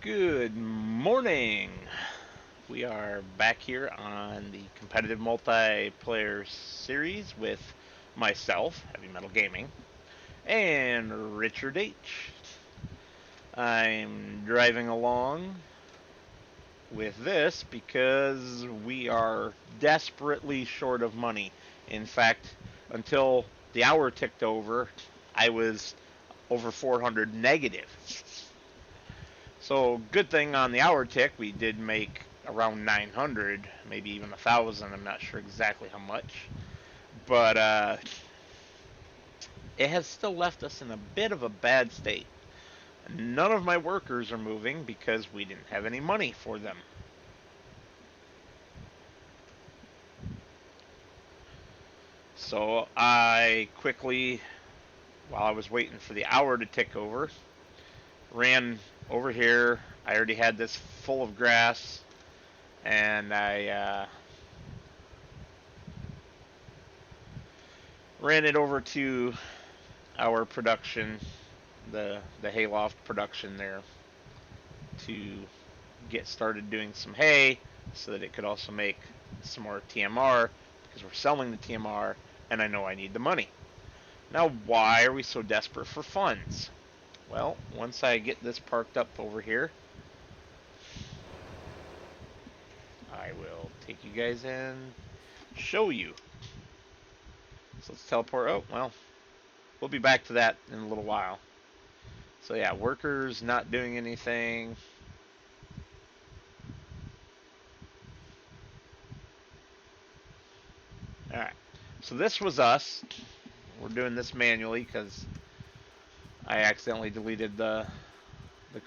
Good morning. We are back here on the competitive multiplayer series with myself, Heavy Metal Gaming, and Richard H. I'm driving along with this because we are desperately short of money. In fact, until the hour ticked over, I was over 400 negative. So good thing on the hour tick, we did make around 900, maybe even 1,000. I'm not sure exactly how much, but it has still left us in a bit of a bad state. None of my workers are moving because we didn't have any money for them. So I quickly, while I was waiting for the hour to tick over, ran over here. I already had this full of grass, and I ran it over to our production, the hayloft production there, to get started doing some hay, so that it could also make some more TMR because we're selling the TMR, and I know I need the money. Now, why are we so desperate for funds? Well, once I get this parked up over here, I will take you guys and show you. So let's teleport. Oh, well, we'll be back to that in a little while. So yeah, workers not doing anything. All right. So this was us. We're doing this manually because I accidentally deleted the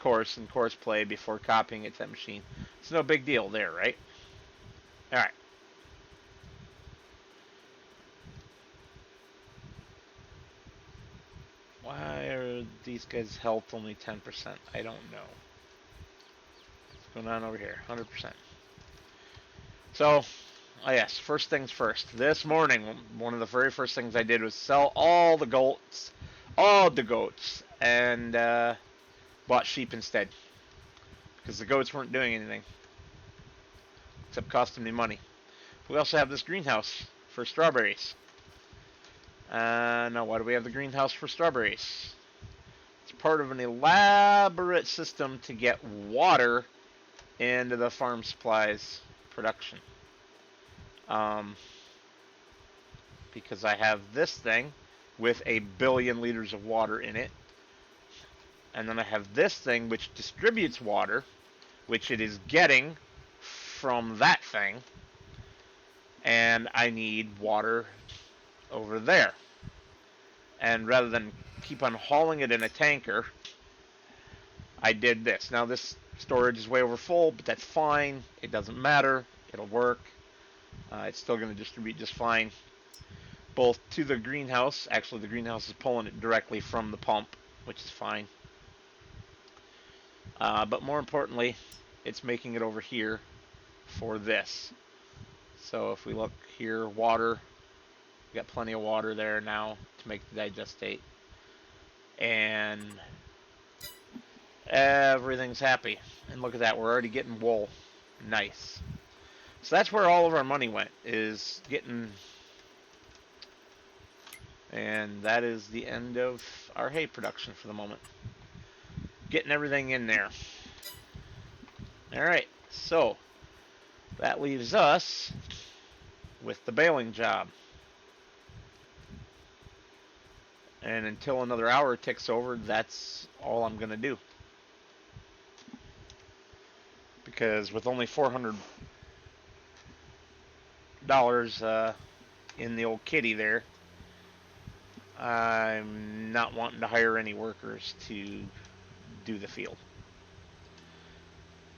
course and course play before copying it to that machine. It's no big deal there, right? All right. Why are these guys' health only 10%? I don't know. What's going on over here? 100%. So, oh yes, first things first. This morning, one of the very first things I did was sell all the goats, and bought sheep instead because the goats weren't doing anything except costing me money. We also have this greenhouse for strawberries. Now, why do we have the greenhouse for strawberries? It's part of an elaborate system to get water into the farm supplies production. Um, because I have this thing with 1 billion liters of water in it, and then I have this thing which distributes water, which it is getting from that thing, and I need water over there. And rather than keep on hauling it in a tanker, I did this. Now this storage is way over full, but that's fine. It doesn't matter. It'll work. It's still going to distribute just fine, both to the greenhouse. Actually, the greenhouse is pulling it directly from the pump, which is fine. But more importantly, it's making it over here for this. So if we look here, water, we got plenty of water there now to make the digestate. And everything's happy. And look at that, we're already getting wool. Nice. So that's where all of our money went, is getting... And that is the end of our hay production for the moment. Getting everything in there. Alright, so that leaves us with the baling job. And until another hour ticks over, that's all I'm going to do. Because with only $400 in the old kitty there, I'm not wanting to hire any workers to do the field.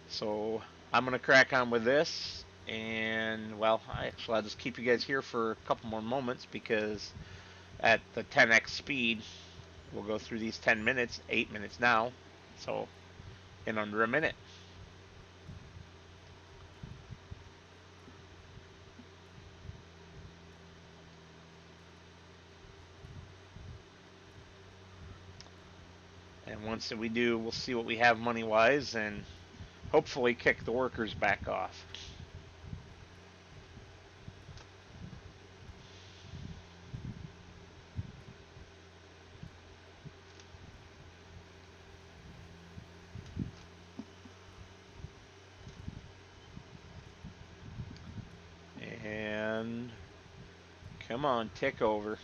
So I'm going to crack on with this. And, well, I'll just keep you guys here for a couple more moments because at the 10x speed, we'll go through these 10 minutes, 8 minutes now. So in under a minute. And once we do, we'll see what we have money-wise and hopefully kick the workers back off. And come on, tick over.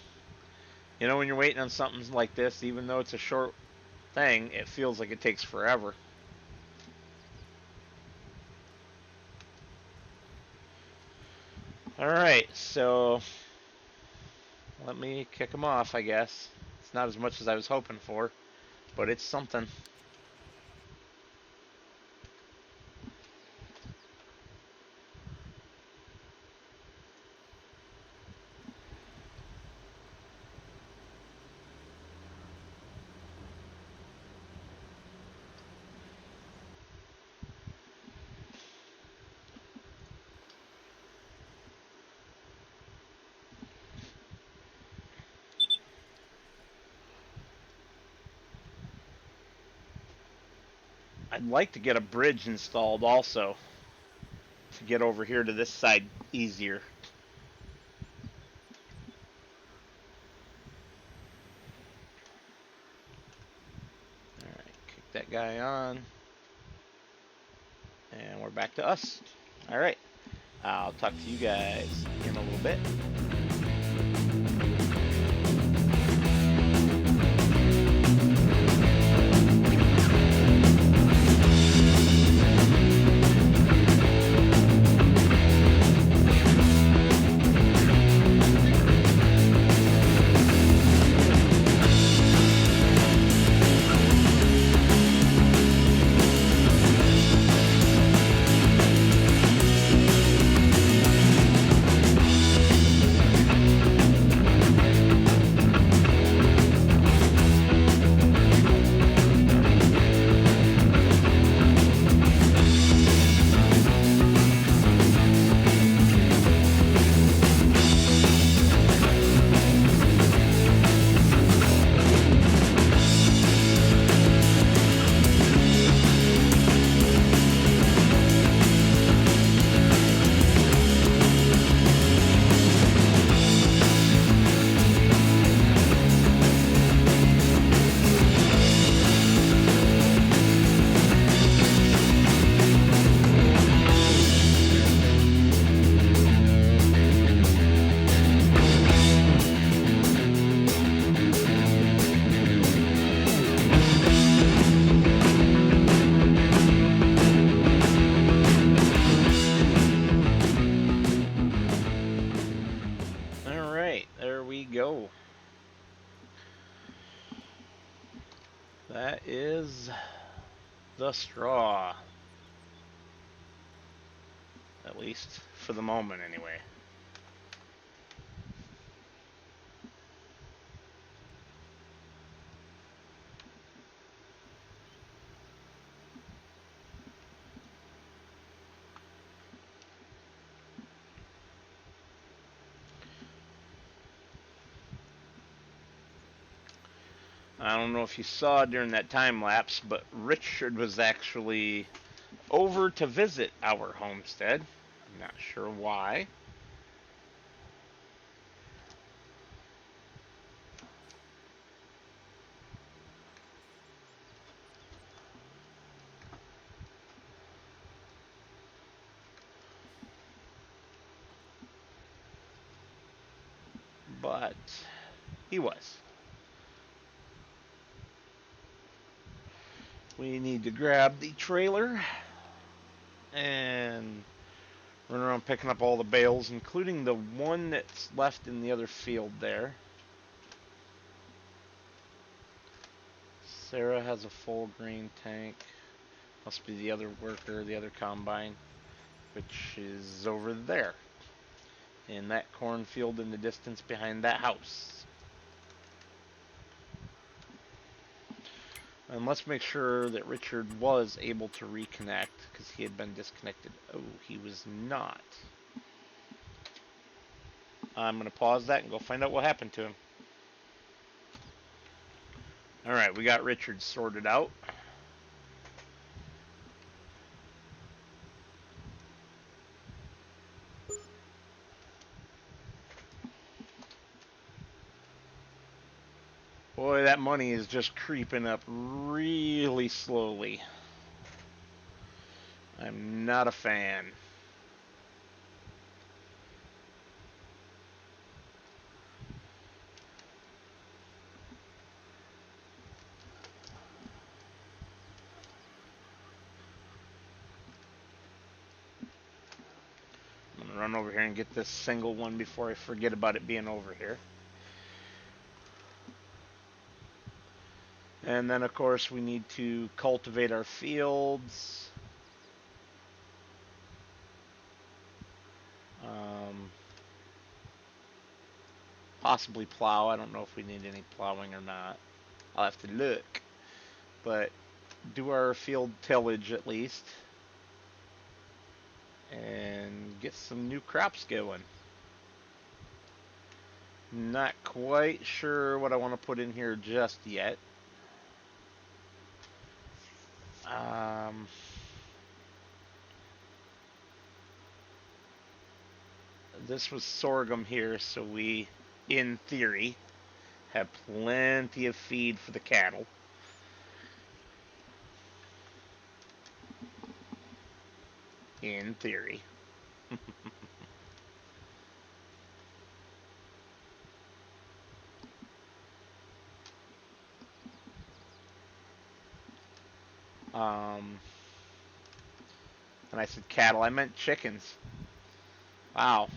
You know, when you're waiting on something like this, even though it's a short thing, it feels like it takes forever. Alright, so let me kick them off, I guess. It's not as much as I was hoping for, but it's something. I'd like to get a bridge installed also to get over here to this side easier. Alright, kick that guy on. And we're back to us. Alright, I'll talk to you guys in a little bit. That is the straw. At least for the moment, anyway. I don't know if you saw during that time lapse, but Richard was actually over to visit our homestead. I'm not sure why. But he was. We need to grab the trailer and run around picking up all the bales, including the one that's left in the other field there. Sarah has a full grain tank. Must be the other worker, the other combine, which is over there in that cornfield in the distance behind that house. And let's make sure that Richard was able to reconnect because he had been disconnected. Oh, he was not. I'm going to pause that and go find out what happened to him. All right, we got Richard sorted out. Boy, that money is just creeping up really slowly. I'm not a fan. I'm going to run over here and get this single one before I forget about it being over here. And then, of course, we need to cultivate our fields. Possibly plow. I don't know if we need any plowing or not. I'll have to look. But do our field tillage at least. And get some new crops going. Not quite sure what I want to put in here just yet. This was sorghum here, so we, in theory, have plenty of feed for the cattle. In theory. And I said cattle, I meant chickens. Wow.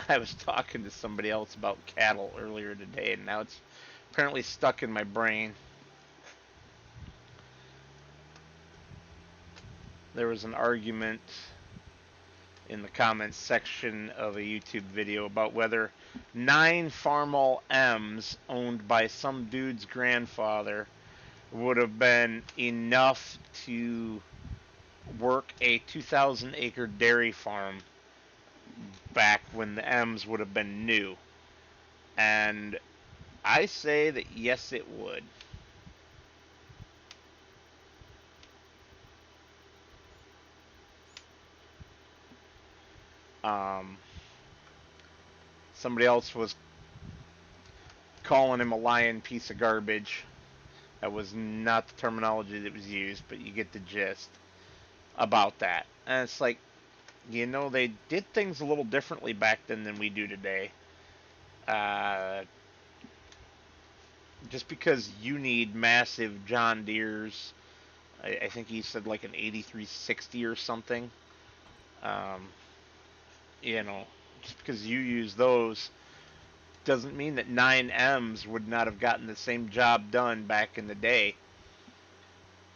I was talking to somebody else about cattle earlier today, and now it's apparently stuck in my brain. There was an argument in the comments section of a YouTube video about whether 9 Farmall M's owned by some dude's grandfather would have been enough to work a 2,000 acre dairy farm back when the M's would have been new. And I say that yes, it would. Somebody else was calling him a lying piece of garbage. That was not the terminology that was used, but you get the gist about that. And it's like, you know, they did things a little differently back then than we do today. Just because you need massive John Deere's, I think he said like an 8360 or something. Um, you know, just because you use those doesn't mean that 9Ms would not have gotten the same job done back in the day.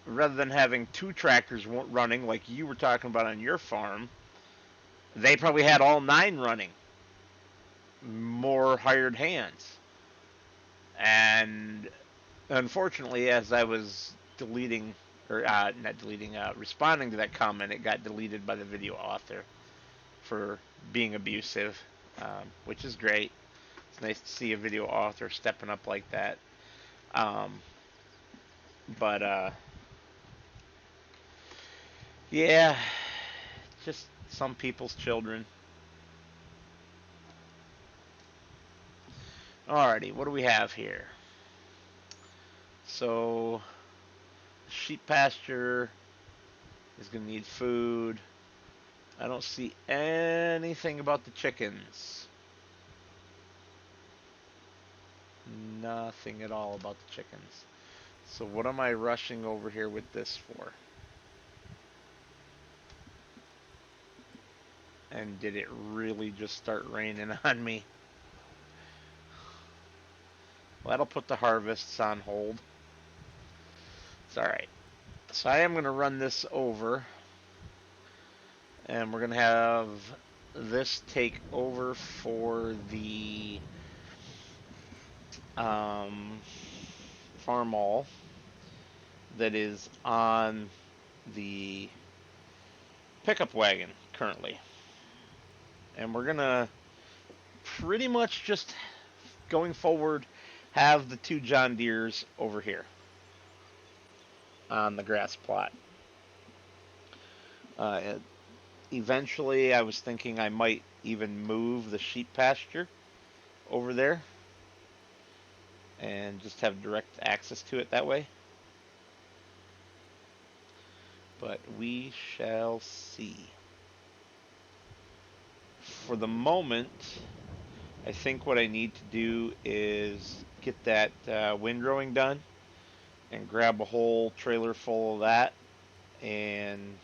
Rather than having 2 tractors running like you were talking about on your farm, they probably had all 9 running. More hired hands. And unfortunately, as I was deleting, or not deleting, responding to that comment, it got deleted by the video author for being abusive, which is great. It's nice to see a video author stepping up like that. But yeah, just some people's children. Alrighty, what do we have here? So, sheep pasture is going to need food. I don't see anything about the chickens. Nothing at all about the chickens. So what am I rushing over here with this for? And did it really just start raining on me? Well, that'll put the harvests on hold. It's alright. So I am going to run this over. And we're going to have this take over for the Farmall that is on the pickup wagon currently. And we're going to pretty much just going forward have the 2 John Deeres over here on the grass plot. Uh, Eventually, I was thinking I might even move the sheep pasture over there and just have direct access to it that way. But we shall see. For the moment, I think what I need to do is get that windrowing done and grab a whole trailer full of that and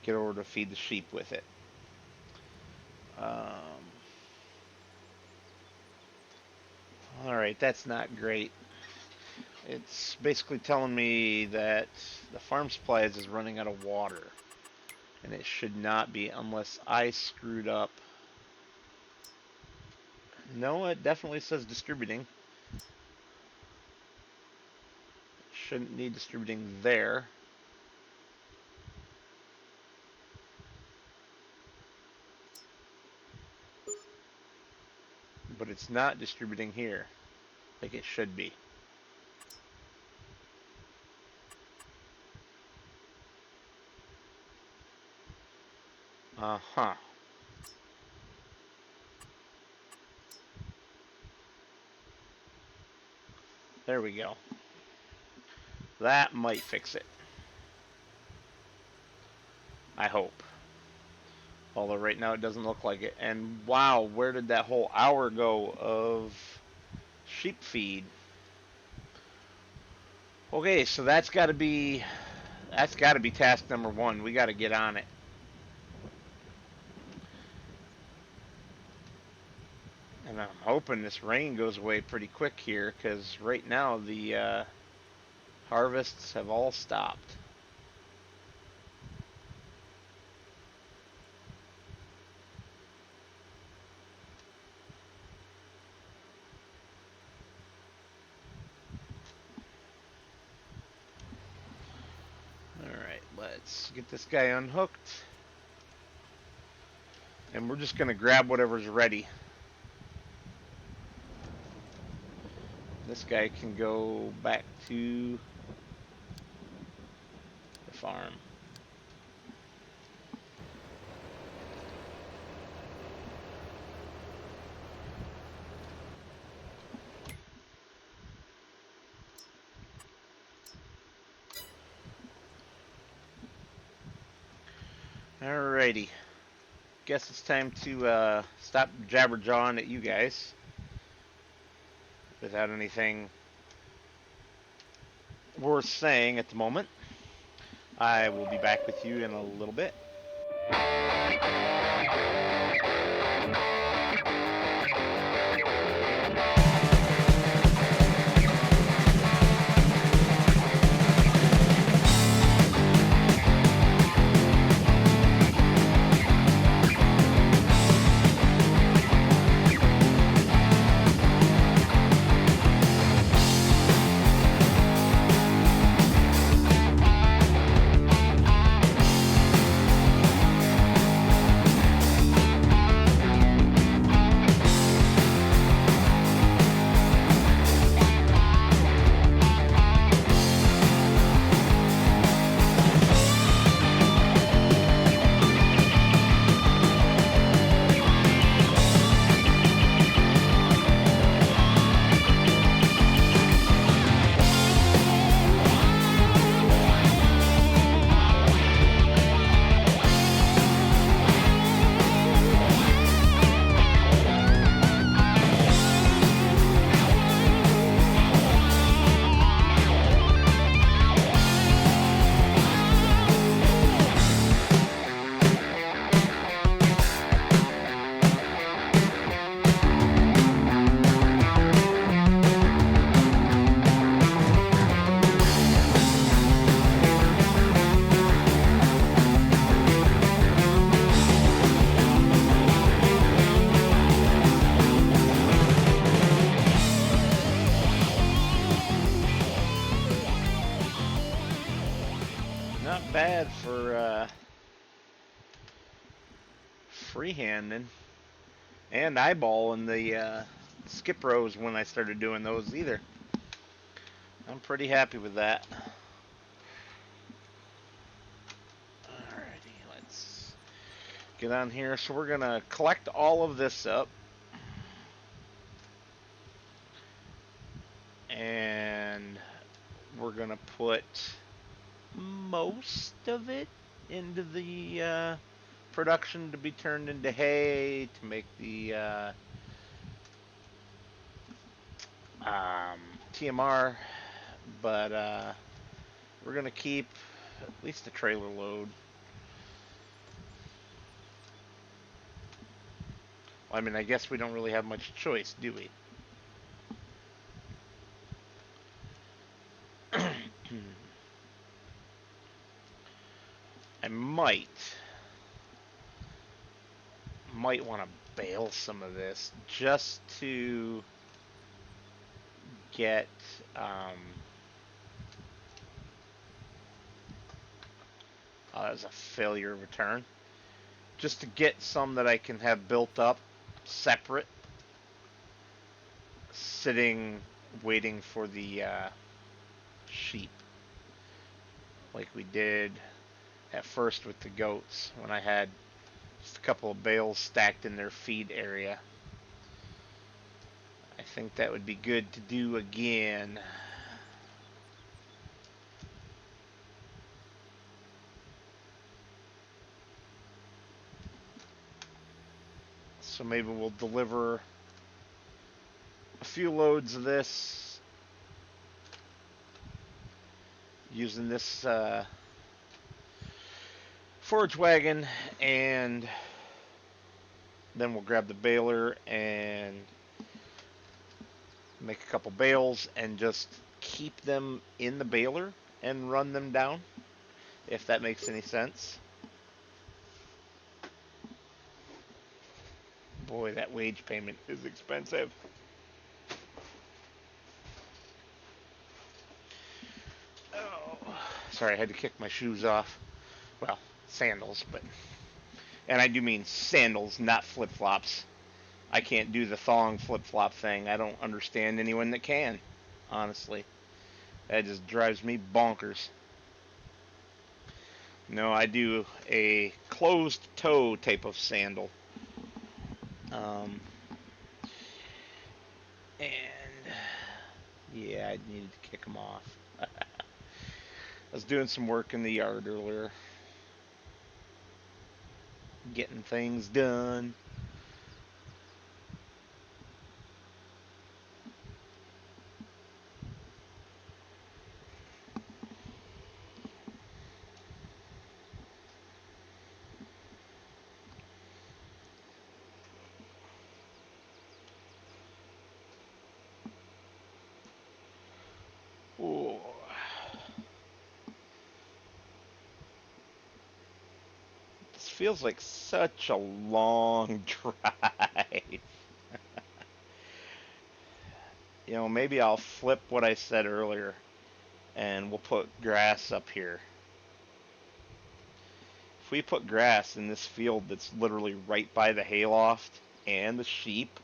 get over to feed the sheep with it. Alright, that's not great. It's basically telling me that the farm supplies is running out of water. And it should not be unless I screwed up. No, it definitely says distributing. Shouldn't need distributing there. But it's not distributing here like it should be. Uh-huh. There we go. That might fix it. I hope. Although right now it doesn't look like it. And wow, where did that whole hour go of sheep feed? Okay, so that's got to be task number 1. We got to get on it. And I'm hoping this rain goes away pretty quick here, because right now the harvests have all stopped. Alright, let's get this guy unhooked. And we're just going to grab whatever's ready. This guy can go back to the farm. Alrighty. Guess it's time to stop jabber-jawing at you guys without anything worth saying at the moment. I will be back with you in a little bit. Not bad for freehanding and eyeballing skip rows when I started doing those either. I'm pretty happy with that. Alrighty, let's get on here. So we're gonna collect all of this up, and we're gonna put most of it into the production to be turned into hay to make the um, TMR, but we're gonna keep at least a trailer load. Well, I mean, I guess we don't really have much choice, do we? I might want to bale some of this just to get oh, that was a failure return. Just to get some that I can have built up separate, sitting, waiting for the sheep, like we did at first with the goats when I had just a couple of bales stacked in their feed area. I think that would be good to do again. So maybe we'll deliver a few loads of this using this forage wagon, and then we'll grab the baler and make a couple bales and just keep them in the baler and run them down, if that makes any sense. Boy, that wage payment is expensive. Oh, sorry, I had to kick my shoes off. Well, sandals, but and I do mean sandals, not flip-flops. I can't do the thong flip-flop thing. I don't understand anyone that can, honestly. That just drives me bonkers. No, I do a closed toe type of sandal. Um, and yeah, I needed to kick them off. I was doing some work in the yard earlier, getting things done. Ooh. This feels like such a long drive. Maybe I'll flip what I said earlier and we'll put grass up here. If we put grass in this field that's literally right by the hayloft and the sheep,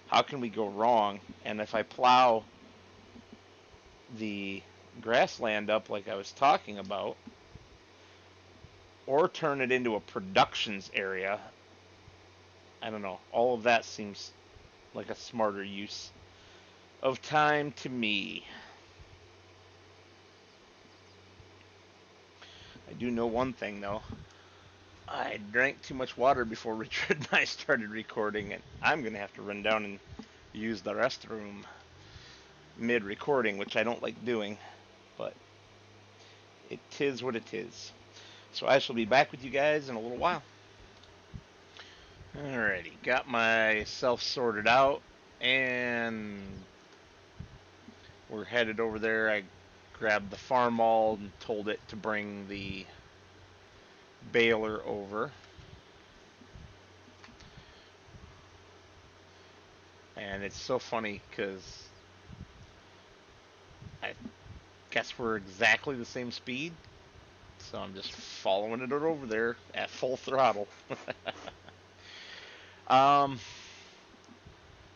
how can we go wrong? And if I plow the grassland up like I was talking about, or turn it into a productions area, I don't know. All of that seems like a smarter use of time to me. I do know one thing though. I drank too much water before Richard and I started recording, and I'm gonna have to run down and use the restroom mid-recording, which I don't like doing, but it is what it is. So I shall be back with you guys in a little while. Alrighty, got myself sorted out, and we're headed over there. I grabbed the farm all and told it to bring the baler over. And it's so funny because I guess we're exactly the same speed. So I'm just following it over there at full throttle. um,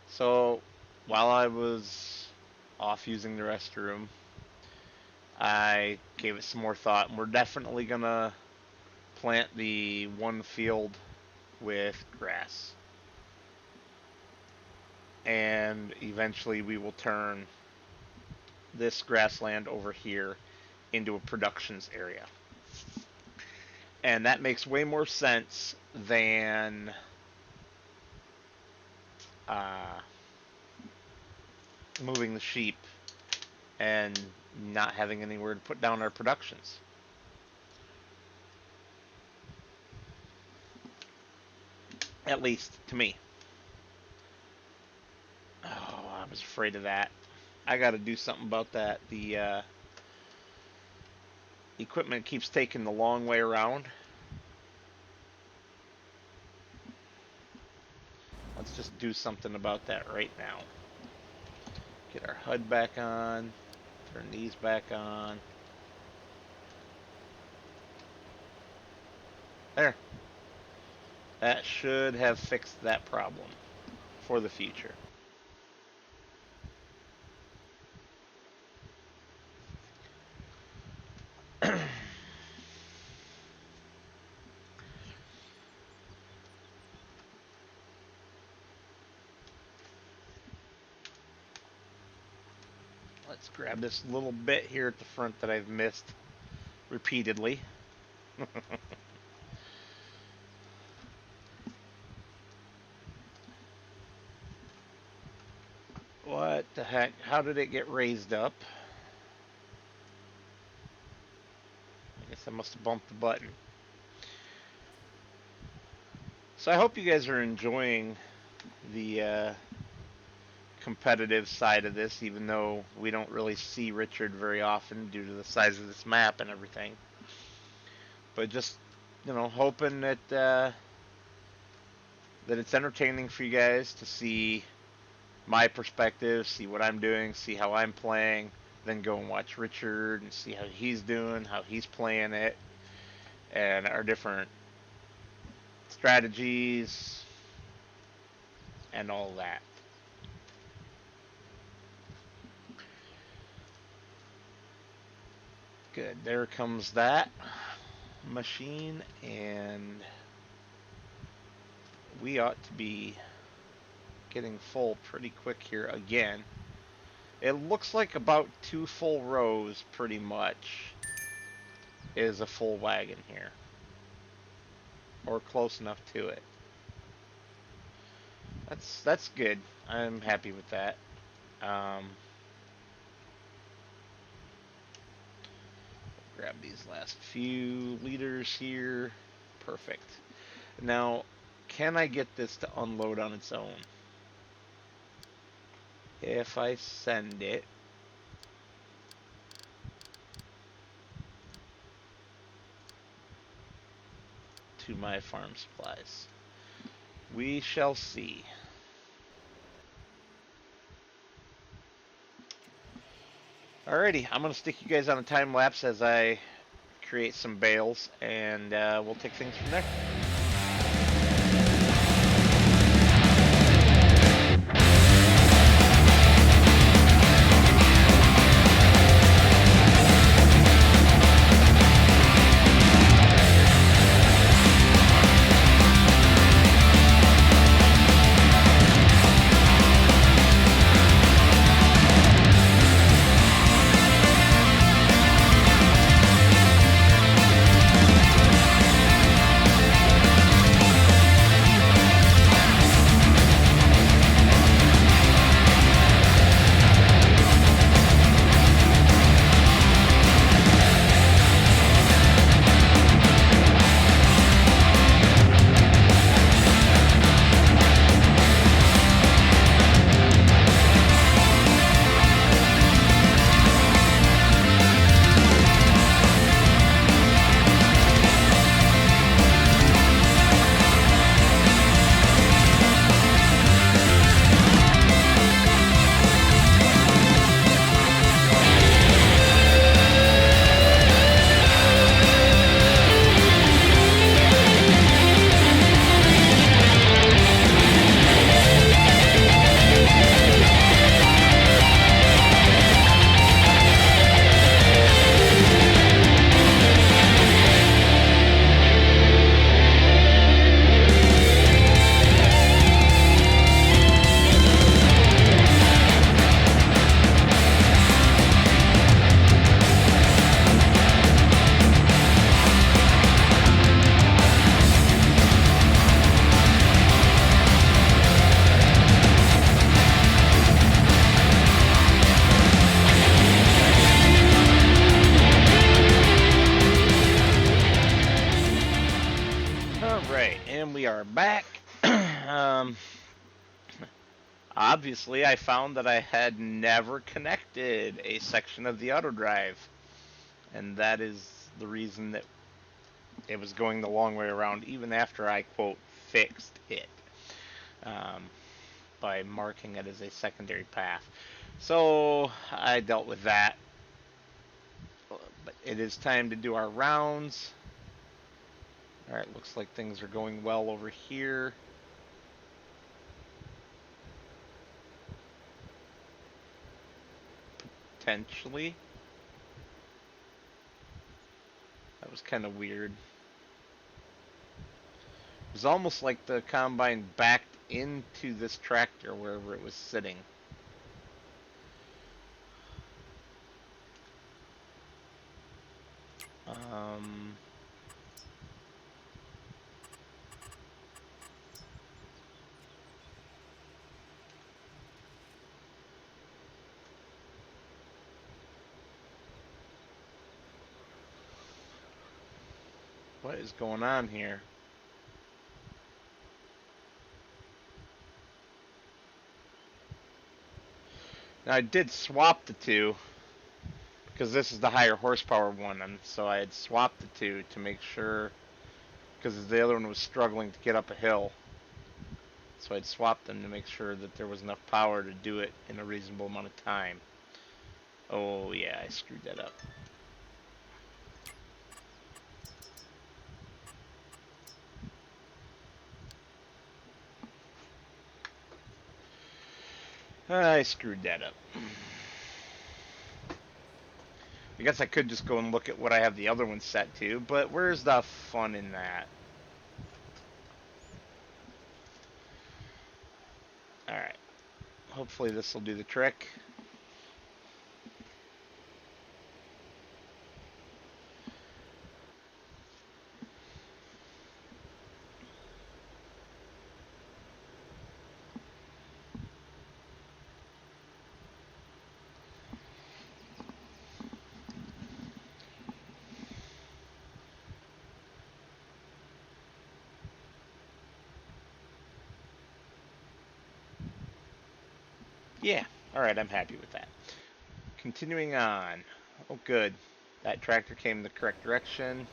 so while I was off using the restroom, I gave it some more thought, and we're definitely gonna plant the one field with grass. And eventually we will turn this grassland over here into a productions area. And that makes way more sense than uh, moving the sheep and not having anywhere to put down our productions. At least to me. Oh, I was afraid of that. I got to do something about that. The equipment keeps taking the long way around. Let's just do something about that right now. Get our HUD back on. Turn these back on. There. That should have fixed that problem for the future. Let's grab this little bit here at the front that I've missed repeatedly. What the heck? How did it get raised up? I guess I must have bumped the button. So I hope you guys are enjoying the competitive side of this, even though we don't really see Richard very often due to the size of this map and everything. But just, hoping that that it's entertaining for you guys to see my perspective, see what I'm doing, see how I'm playing, then go and watch Richard and see how he's doing, how he's playing it, and our different strategies and all that. Good. There comes that machine, and we ought to be getting full pretty quick here again. It looks like about 2 full rows pretty much is a full wagon here, or close enough to it. That's good. I'm happy with that. Grab these last few liters here. Perfect. Now, can I get this to unload on its own? If I send it to my farm supplies, we shall see. Alrighty, I'm going to stick you guys on a time lapse as I create some bales, and we'll take things from there. And we are back. um, Obviously, I found that I had never connected a section of the auto drive, and that is the reason that it was going the long way around, even after I, quote, fixed it, um, by marking it as a secondary path. So I dealt with that, but it is time to do our rounds. Alright, looks like things are going well over here. Potentially. That was kind of weird. It was almost like the combine backed into this tractor wherever it was sitting. Um, what is going on here? Now I did swap the two because this is the higher horsepower one, and so I had swapped the two to make sure, because the other one was struggling to get up a hill. So I'd swapped them to make sure that there was enough power to do it in a reasonable amount of time. Oh yeah, I screwed that up. I screwed that up. I guess I could just go and look at what I have the other one set to, but where's the fun in that? Alright. Hopefully this will do the trick. Yeah, alright, I'm happy with that. Continuing on. Oh, good. That tractor came in the correct direction.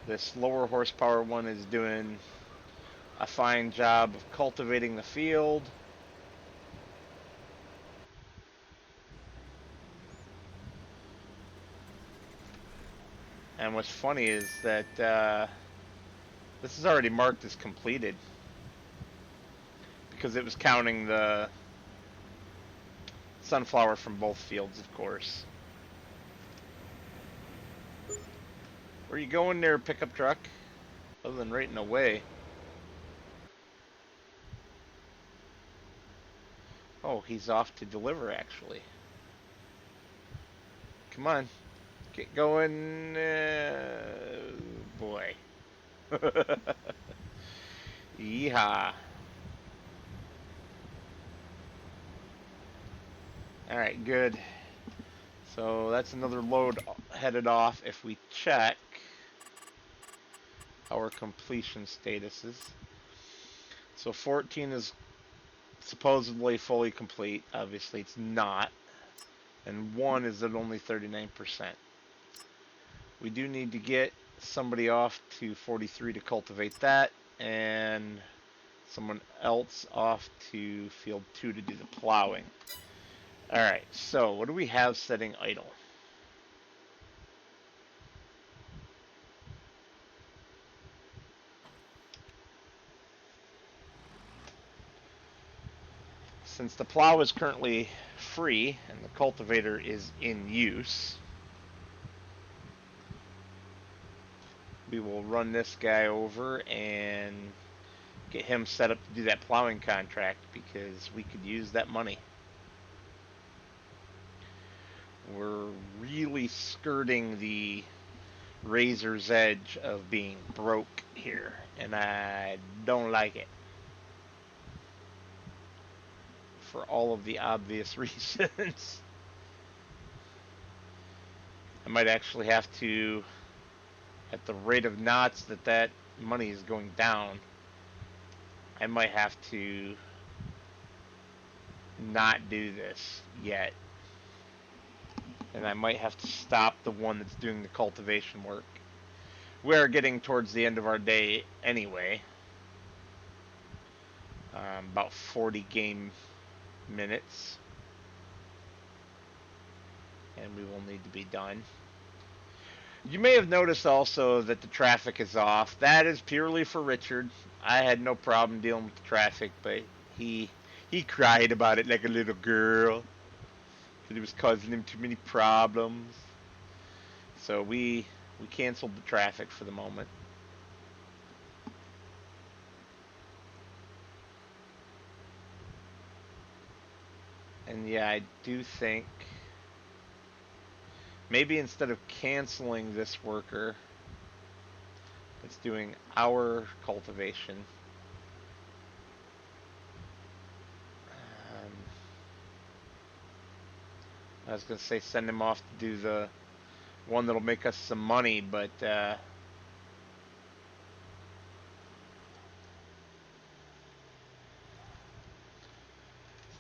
This lower horsepower one is doing a fine job of cultivating the field. And what's funny is that this is already marked as completed because it was counting the sunflower from both fields, of course. Where you going there, pickup truck? Other than right in the way. Oh, he's off to deliver, actually. Come on. Get going. Boy. Yeehaw. Alright, good. So that's another load headed off if we check our completion statuses. So 14 is supposedly fully complete. Obviously it's not. And 1 is at only 39%. We do need to get somebody off to 43 to cultivate that, and someone else off to field 2 to do the plowing. Alright, so what do we have setting idle? Since the plow is currently free and the cultivator is in use, we will run this guy over and get him set up to do that plowing contract because we could use that money. We're really skirting the razor's edge of being broke here, and I don't like it for all of the obvious reasons. I might actually have to, at the rate of knots that money is going down, I might have to not do this yet. And I might have to stop the one that's doing the cultivation work. We're getting towards the end of our day anyway. About 40 game minutes. And we will need to be done. You may have noticed also that the traffic is off. That is purely for Richard. I had no problem dealing with the traffic, but he cried about it like a little girl. Because it was causing him too many problems. So we canceled the traffic for the moment. And yeah, I do think maybe instead of canceling this worker that's doing our cultivation, I was going to say send him off to do the one that'll make us some money, but it's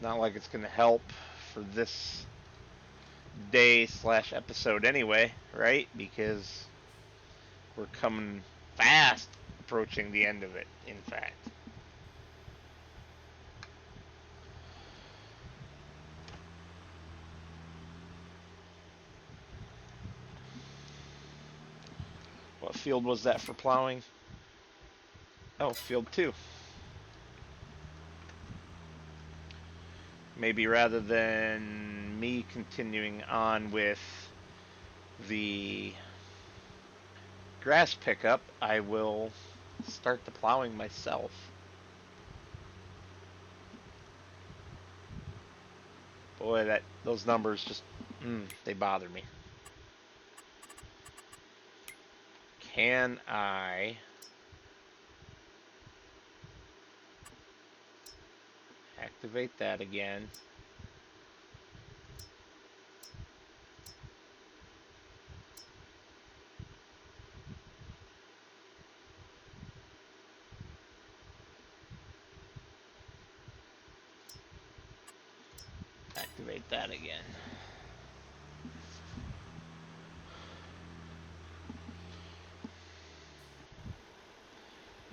not like it's going to help for this day slash episode anyway, right? Because we're coming fast approaching the end of it, in fact. What field was that for plowing? Oh, field 2. Maybe rather than me continuing on with the grass pickup, I will start the plowing myself. Boy, those numbers just, they bother me. Can I activate that again? Activate that again.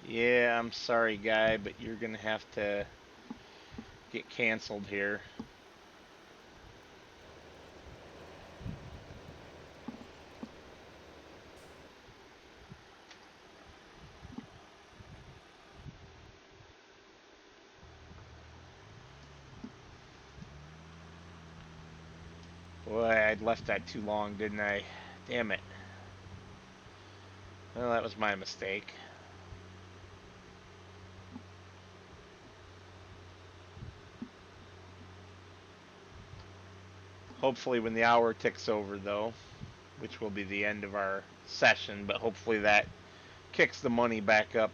Yeah, I'm sorry, guy, but you're gonna have to get canceled here. Boy, I'd left that too long, didn't I? Damn it. Well, that was my mistake. Hopefully when the hour ticks over, though, which will be the end of our session, but hopefully that kicks the money back up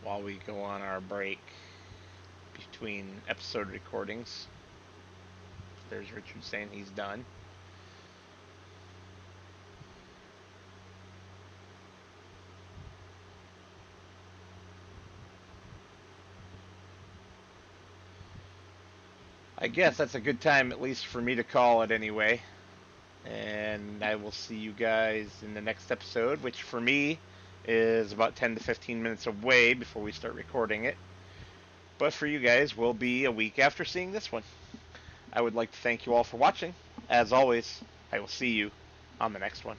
while we go on our break between episode recordings. There's Richard saying he's done. I guess that's a good time, at least for me to call it anyway. And I will see you guys in the next episode, which for me is about 10 to 15 minutes away before we start recording it. But for you guys, will be a week after seeing this one. I would like to thank you all for watching. As always, I will see you on the next one.